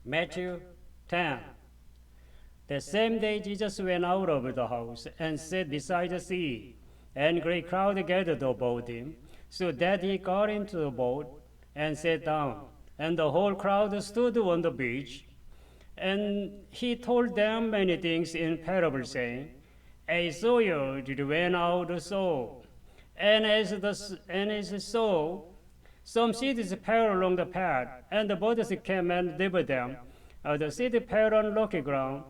Matthew 10. The same day Jesus went out of the house and sat beside the sea, and a great crowd gathered about him, so that he got into the boat and sat down, and the whole crowd stood on the beach. And he told them many things in parables, saying, A sower went out to sow, and as he sowed, some seeds fell along the path, and the birds came and devoured them. The seed fell on rocky ground,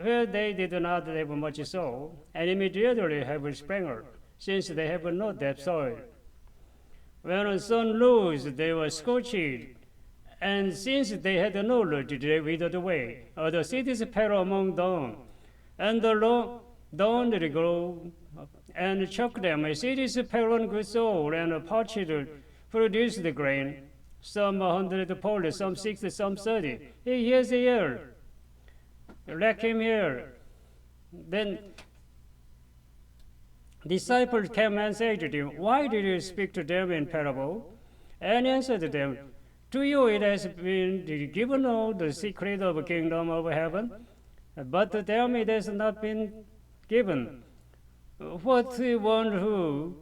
where they did not have much soil, and immediately have sprang up, since they have not that soil. When the sun rose, they were scorched, and since they had no root, they withered away. The seeds fell among thorns, and the thorns grew and choked them. Seeds fell on good soil, and parched produced the grain, some 100-fold, some 60, some 30. He hears the ear. Let him hear. Then disciples came and said to him, Why did you speak to them in parable? And he answered them, To you it has been given all the secret of the kingdom of heaven, but to them it has not been given. What one who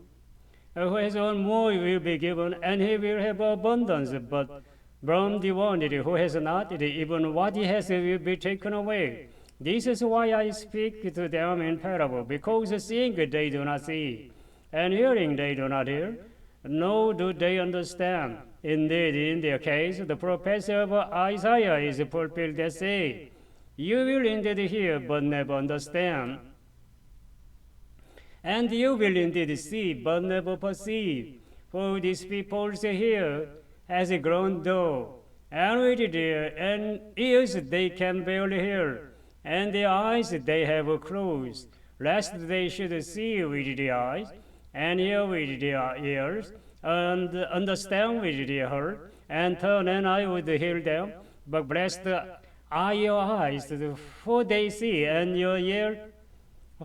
has one more will be given, and he will have abundance. But from the one who has not, even what he has will be taken away. This is why I speak to them in parable, because seeing they do not see, and hearing they do not hear, nor do they understand. Indeed, in their case, the prophecy of Isaiah is fulfilled that say, You will indeed hear, but never understand. And you will indeed see, but never perceive. For these people's ear has grown dull, and with their ears they can barely hear, and their eyes they have closed, lest they should see with their eyes, and hear with their ears, and understand with their heart, and turn, and I would heal them. But blessed are your eyes, for they see, and your ear,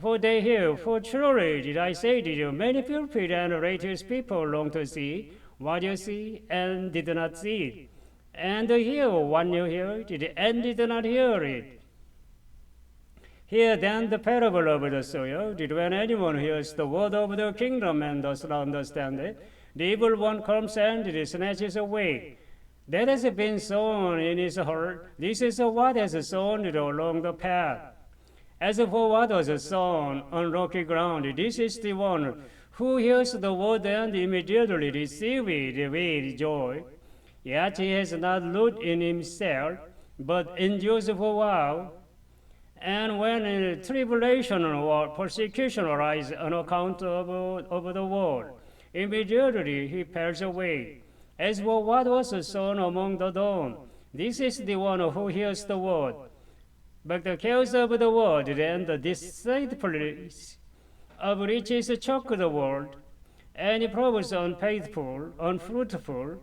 for they hear. For truly did I say to you, many pulpit and righteous people long to see what you see, and did not see it, and hear what you hear, and did not hear it. Hear then the parable of the sower. When anyone hears the word of the kingdom and does not understand it, the evil one comes and it snatches away that has been sown in his heart. This is what is sown along the path. As for what was sown on rocky ground, this is the one who hears the word and immediately receives it with joy. Yet he has not root in himself, but endures for a while. And when tribulation or persecution arise on account of the word, immediately he falls away. As for what was sown among the thorns, this is the one who hears the word, but the cares of the world and the deceitfulness of riches choke the word, and it proves unfaithful, unfruitful.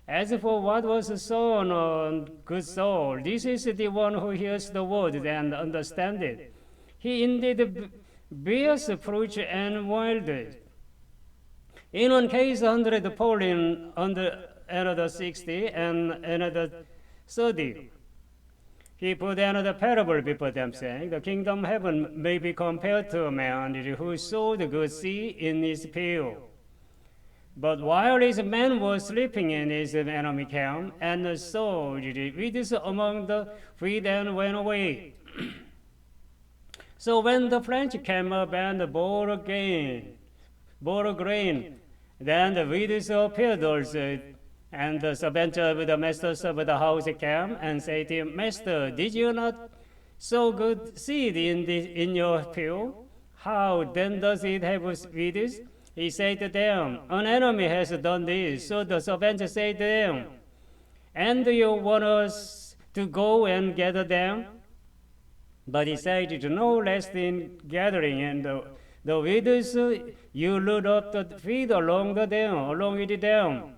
As for what was sown on good soil, this is the one who hears the word and understands it. He indeed bears fruit and wild. In one case, 100-fold, in another 60, and another 30. He put another parable before them, saying, The kingdom of heaven may be compared to a man who sowed good seed in his field. But while his man was sleeping in, his enemy came and sowed weeds among the wheat and went away. So when the French came up and bore grain, then the weeds appeared also. And the servant of the masters of the house came and said to him, Master, did you not sow good seed in your field? How then does it have weeds? He said to them, An enemy has done this. So the servant said to them, And do you want us to go and gather them? But he said, No less in gathering, and the weeds you root up the feed along with them.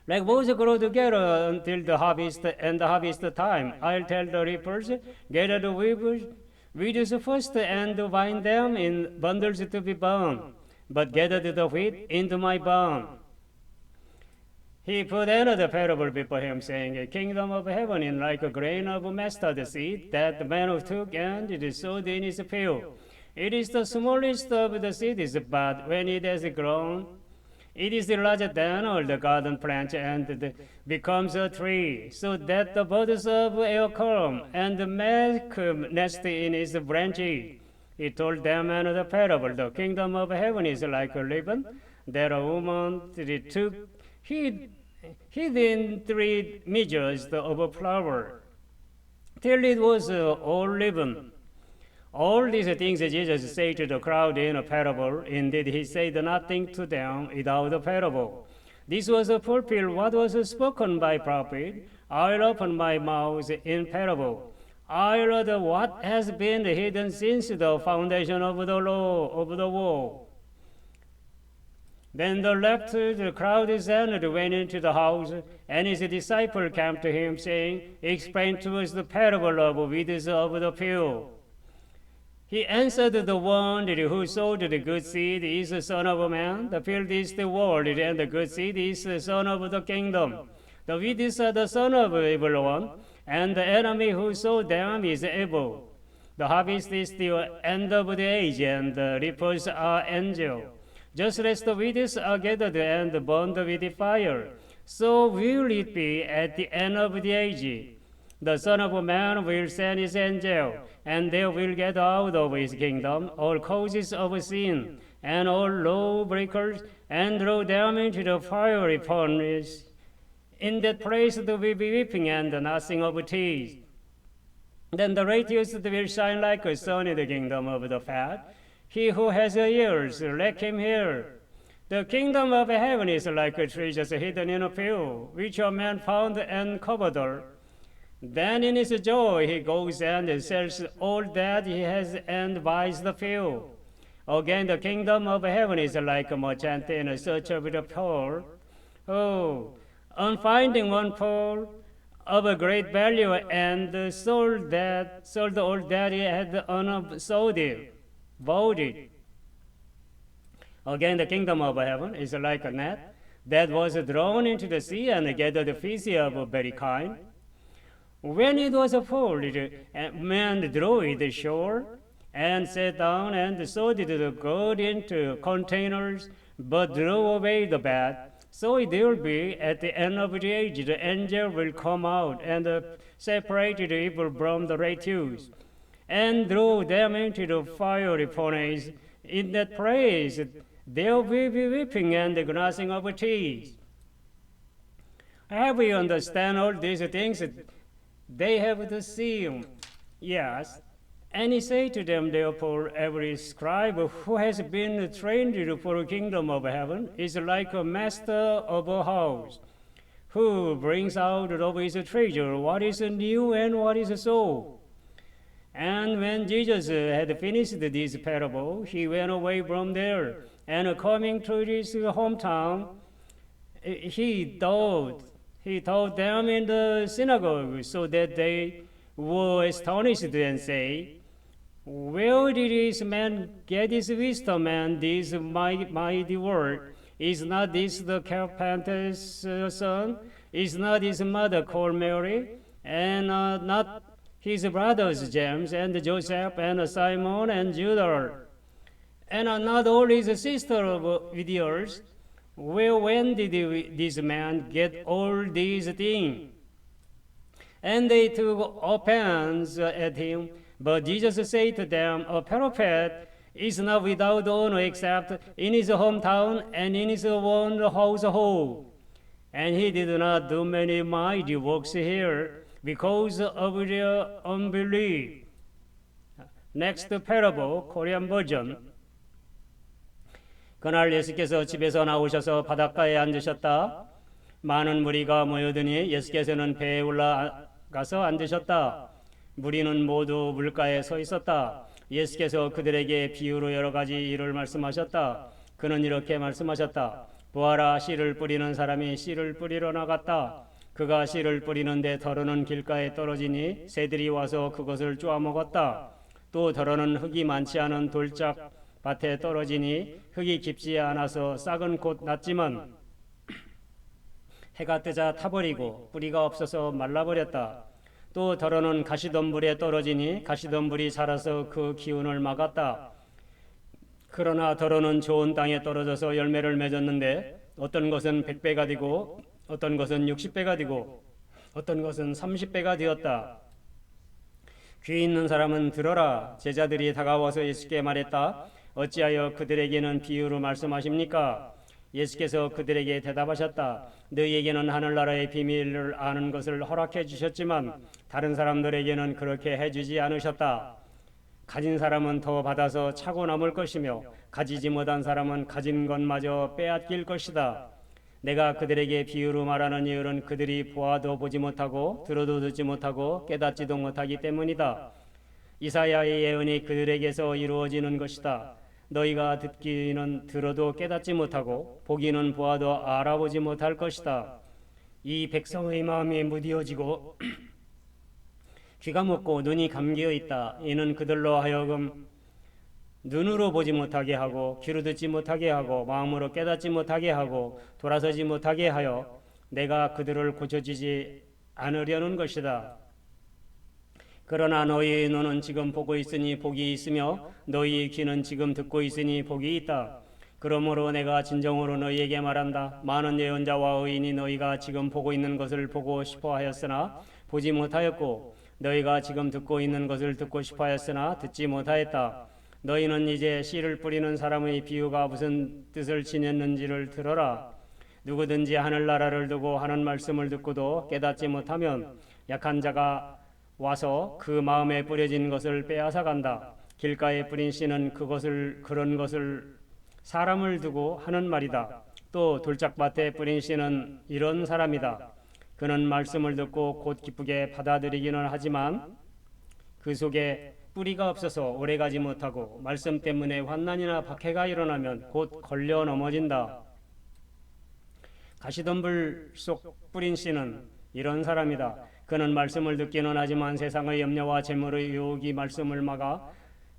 Like both grow together until the harvest and the harvest time. I'll tell the reapers, gather the weeds first and bind them in bundles to be burned, but gather the wheat into my barn. He put another parable before him, saying, A kingdom of heaven is like a grain of mustard seed that the man took and it sowed in his field. It is the smallest of the seeds, but when it has grown, it is larger than all the garden plants and becomes a tree, so that the birds of air come and make nest in its branches. He told them another parable. The kingdom of heaven is like a leaven that a woman took hid in 3 measures of flour till it was all leaven. All these things Jesus said to the crowd in a parable. Indeed, he said nothing to them without a parable. This was to fulfill what was spoken by prophet. I will open my mouth in parable. I will utter what has been hidden since the foundation of the law of the world. Then the crowd and went into the house, and his disciple came to him, saying, Explain to us the parable of weeds of the field. He answered, The one who sowed the good seed is the Son of Man. The field is the world, and the good seed is the Son of the kingdom. The weeds are the son of the evil one, and the enemy who sowed them is evil. The harvest is the end of the age, and the reapers are angels. Just as the weeds are gathered and burned with fire, so will it be at the end of the age. The Son of Man will send his angel, and they will get out of his kingdom all causes of sin and all lawbreakers, and throw them into the fiery furnace. In that place there will be weeping and gnashing of teeth. Then the righteous will shine like a sun in the kingdom of the fat. He who has ears, let him hear. The kingdom of heaven is like a treasure hidden in a field, which a man found and covered. Then in his joy he goes and sells all that he has and buys the field. Again, the kingdom of heaven is like a merchant in search of the pearl. Oh, on finding one pearl of a great value, and sold all that he had bought it. Again, the kingdom of heaven is like a net that was thrown into the sea and gathered fish of very kind. When it was full, men drew it ashore and sat down and sowed the good into containers, but threw away the bad. So it will be at the end of the age. The angel will come out and separate the evil from the righteous, and throw them into the fiery furnace. In that place there will be weeping and the gnashing of teeth. Have we understand all these things? They have the same. Yes. And he said to them, Therefore, every scribe who has been trained for the kingdom of heaven is like a master of a house, who brings out of his treasure what is new and what is old. And when Jesus had finished this parable, he went away from there, and coming to his hometown, he taught them in the synagogue, so that they were astonished and say, Where did this man get his wisdom and this mighty word? Is not this the carpenter's son? Is not his mother called Mary? And not his brothers James and Joseph and Simon and Judah? And are not all his sisters with yours? When did this man get all these things? And they took offense at him. But Jesus said to them, A prophet is not without honor except in his hometown and in his own household. And he did not do many mighty works here because of their unbelief. Next parable, Korean version. 그날 예수께서 집에서 나오셔서 바닷가에 앉으셨다. 많은 무리가 모여드니 예수께서는 배에 올라가서 앉으셨다. 무리는 모두 물가에 서 있었다. 예수께서 그들에게 비유로 여러 가지 일을 말씀하셨다. 그는 이렇게 말씀하셨다. 보아라, 씨를 뿌리는 사람이 씨를 뿌리러 나갔다. 그가 씨를 뿌리는데 더러는 길가에 떨어지니 새들이 와서 그것을 쪼아먹었다. 또 더러는 흙이 많지 않은 돌짝 밭에 떨어지니 흙이 깊지 않아서 싹은 곧 났지만 해가 뜨자 타버리고 뿌리가 없어서 말라버렸다. 또 더러는 가시덤불에 떨어지니 가시덤불이 자라서 그 기운을 막았다. 그러나 더러는 좋은 땅에 떨어져서 열매를 맺었는데 어떤 것은 100배가 되고 어떤 것은 60배가 되고 어떤 것은 30배가 되었다. 귀 있는 사람은 들어라. 제자들이 다가와서 예수께 말했다. 어찌하여 그들에게는 비유로 말씀하십니까? 예수께서 그들에게 대답하셨다. 너희에게는 하늘나라의 비밀을 아는 것을 허락해 주셨지만 다른 사람들에게는 그렇게 해주지 않으셨다. 가진 사람은 더 받아서 차고 남을 것이며 가지지 못한 사람은 가진 것마저 빼앗길 것이다. 내가 그들에게 비유로 말하는 이유는 그들이 보아도 보지 못하고 들어도 듣지 못하고 깨닫지도 못하기 때문이다. 이사야의 예언이 그들에게서 이루어지는 것이다. 너희가 듣기는 들어도 깨닫지 못하고 보기는 보아도 알아보지 못할 것이다. 이 백성의 마음이 무디어지고 귀가 먹고 눈이 감기어 있다. 이는 그들로 하여금 눈으로 보지 못하게 하고 귀로 듣지 못하게 하고 마음으로 깨닫지 못하게 하고 돌아서지 못하게 하여 내가 그들을 고쳐주지 않으려는 것이다. 그러나 너희의 눈은 지금 보고 있으니 복이 있으며 너희의 귀는 지금 듣고 있으니 복이 있다. 그러므로 내가 진정으로 너희에게 말한다. 많은 예언자와 의인이 너희가 지금 보고 있는 것을 보고 싶어 하였으나 보지 못하였고 너희가 지금 듣고 있는 것을 듣고 싶어 하였으나 듣지 못하였다. 너희는 이제 씨를 뿌리는 사람의 비유가 무슨 뜻을 지녔는지를 들어라. 누구든지 하늘나라를 두고 하는 말씀을 듣고도 깨닫지 못하면 약한 자가 와서 그 마음에 뿌려진 것을 빼앗아 간다. 길가에 뿌린 씨는 그런 것을 사람을 두고 하는 말이다. 또 돌짝밭에 뿌린 씨는 이런 사람이다. 그는 말씀을 듣고 곧 기쁘게 받아들이기는 하지만 그 속에 뿌리가 없어서 오래가지 못하고 말씀 때문에 환난이나 박해가 일어나면 곧 걸려 넘어진다. 가시덤불 속 뿌린 씨는 이런 사람이다. 그는 말씀을 듣기는 하지만 세상의 염려와 재물의 유혹이 말씀을 막아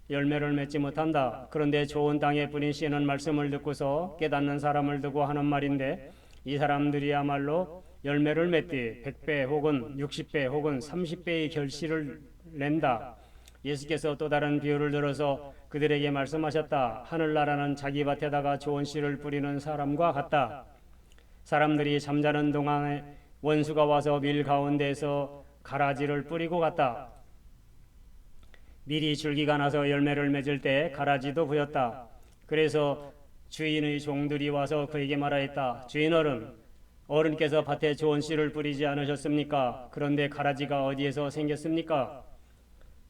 열매를 맺지 못한다. 그런데 좋은 땅에 뿌린 씨는 말씀을 듣고서 깨닫는 사람을 두고 하는 말인데 이 사람들이야말로 열매를 맺되 100배 혹은 60배 혹은 30배의 결실을 낸다. 예수께서 또 다른 비유를 들어서 그들에게 말씀하셨다. 하늘나라는 자기 밭에다가 좋은 씨를 뿌리는 사람과 같다. 사람들이 잠자는 동안에 원수가 와서 밀 가운데에서 가라지를 뿌리고 갔다. 밀이 줄기가 나서 열매를 맺을 때 가라지도 보였다. 그래서 주인의 종들이 와서 그에게 말하였다. 주인 어른께서 밭에 좋은 씨를 뿌리지 않으셨습니까? 그런데 가라지가 어디에서 생겼습니까?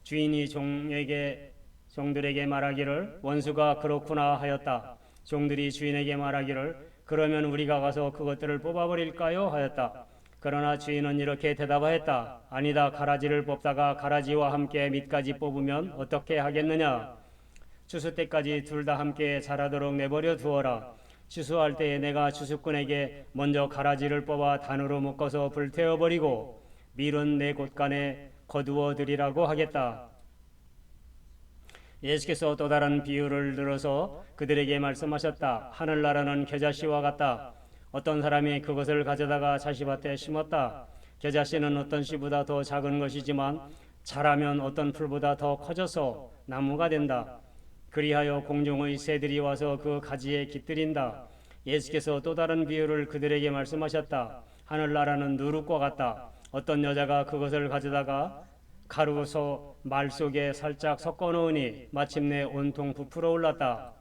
주인이 종들에게 말하기를 원수가 그렇구나 하였다. 종들이 주인에게 말하기를 그러면 우리가 가서 그것들을 뽑아버릴까요? 하였다. 그러나 주인은 이렇게 대답하였다. 아니다. 가라지를 뽑다가 가라지와 함께 밑까지 뽑으면 어떻게 하겠느냐? 추수 때까지 둘 다 함께 자라도록 내버려 두어라. 추수할 때에 내가 추수꾼에게 먼저 가라지를 뽑아 단으로 묶어서 불태워버리고 밀은 내 곳간에 거두어 드리라고 하겠다. 예수께서 또 다른 비유를 들어서 그들에게 말씀하셨다. 하늘나라는 겨자씨와 같다. 어떤 사람이 그것을 가져다가 자시밭에 심었다. 겨자씨는 어떤 씨보다 더 작은 것이지만 자라면 어떤 풀보다 더 커져서 나무가 된다. 그리하여 공중의 새들이 와서 그 가지에 깃들인다. 예수께서 또 다른 비유를 그들에게 말씀하셨다. 하늘나라는 누룩과 같다. 어떤 여자가 그것을 가져다가 가루소 말 속에 살짝 섞어 놓으니 마침내 온통 부풀어 올랐다.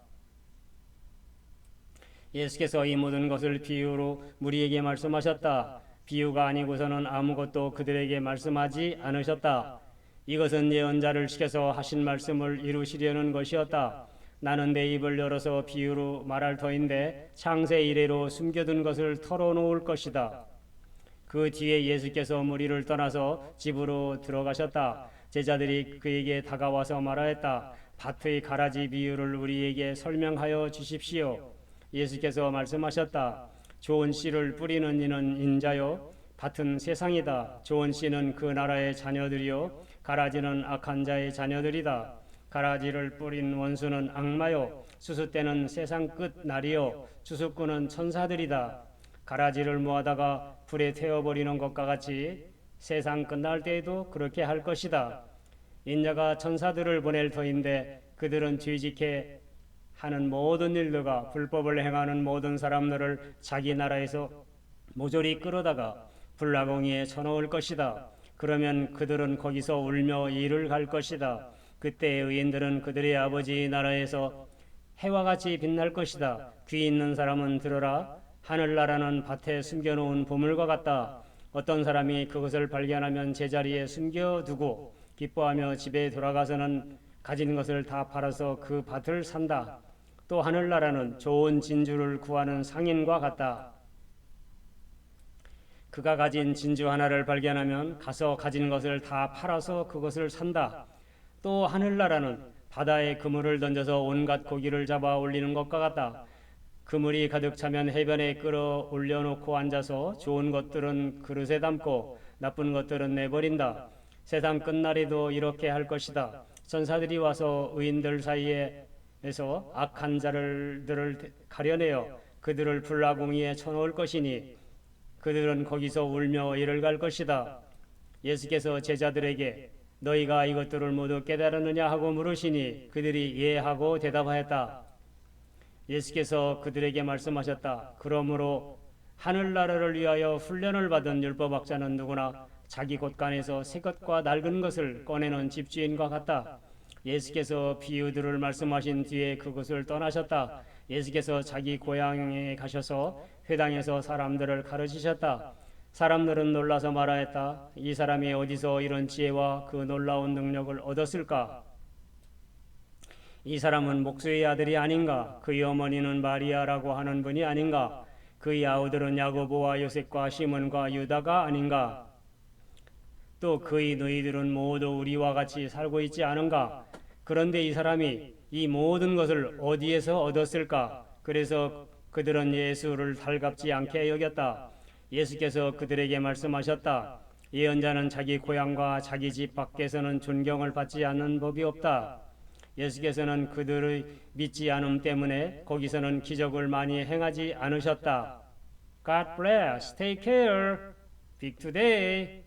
예수께서 이 모든 것을 비유로 무리에게 말씀하셨다. 비유가 아니고서는 아무것도 그들에게 말씀하지 않으셨다. 이것은 예언자를 시켜서 하신 말씀을 이루시려는 것이었다. 나는 내 입을 열어서 비유로 말할 터인데 창세 이래로 숨겨둔 것을 털어놓을 것이다. 그 뒤에 예수께서 무리를 떠나서 집으로 들어가셨다. 제자들이 그에게 다가와서 말하였다. 밭의 가라지 비유를 우리에게 설명하여 주십시오. 예수께서 말씀하셨다. 좋은 씨를 뿌리는 이는 인자요 밭은 세상이다. 좋은 씨는 그 나라의 자녀들이요 가라지는 악한 자의 자녀들이다. 가라지를 뿌린 원수는 악마요 추수 때는 세상 끝 날이요 추수꾼은 천사들이다. 가라지를 모아다가 불에 태워버리는 것과 같이 세상 끝날 때에도 그렇게 할 것이다. 인자가 천사들을 보낼 터인데 그들은 뒤지게 하는 모든 일들과 불법을 행하는 모든 사람들을 자기 나라에서 모조리 끌어다가 불나공이에 쳐놓을 것이다. 그러면 그들은 거기서 울며 이를 갈 것이다. 그때 의인들은 그들의 아버지 나라에서 해와 같이 빛날 것이다. 귀 있는 사람은 들어라. 하늘나라는 밭에 숨겨놓은 보물과 같다. 어떤 사람이 그것을 발견하면 제자리에 숨겨두고 기뻐하며 집에 돌아가서는 가진 것을 다 팔아서 그 밭을 산다. 또 하늘나라는 좋은 진주를 구하는 상인과 같다. 그가 가진 진주 하나를 발견하면 가서 가진 것을 다 팔아서 그것을 산다. 또 하늘나라는 바다에 그물을 던져서 온갖 고기를 잡아 올리는 것과 같다. 그물이 가득 차면 해변에 끌어 올려놓고 앉아서 좋은 것들은 그릇에 담고 나쁜 것들은 내버린다. 세상 끝날에도 이렇게 할 것이다. 천사들이 와서 의인들 사이에서 악한 자들을 가려내어 그들을 불나공이에 쳐놓을 것이니 그들은 거기서 울며 이를 갈 것이다. 예수께서 제자들에게 너희가 이것들을 모두 깨달았느냐 하고 물으시니 그들이 예 하고 대답하였다. 예수께서 그들에게 말씀하셨다. 그러므로 하늘나라를 위하여 훈련을 받은 율법학자는 누구나 자기 곳간에서 새 것과 낡은 것을 꺼내는 집주인과 같다. 예수께서 비유들을 말씀하신 뒤에 그곳을 떠나셨다. 예수께서 자기 고향에 가셔서 회당에서 사람들을 가르치셨다. 사람들은 놀라서 말하였다. 이 사람이 어디서 이런 지혜와 그 놀라운 능력을 얻었을까? 이 사람은 목수의 아들이 아닌가? 그의 어머니는 마리아라고 하는 분이 아닌가? 그의 아우들은 야고보와 요셉과 시몬과 유다가 아닌가? 또 그의 너희들은 모두 우리와 같이 살고 있지 않은가? 그런데 이 사람이 이 모든 것을 어디에서 얻었을까? 그래서 그들은 예수를 달갑지 않게 여겼다. 예수께서 그들에게 말씀하셨다. 예언자는 자기 고향과 자기 집 밖에서는 존경을 받지 않는 법이 없다. 예수께서는 그들의 믿지 않음 때문에 거기서는 기적을 많이 행하지 않으셨다. God bless. Take care. Big today.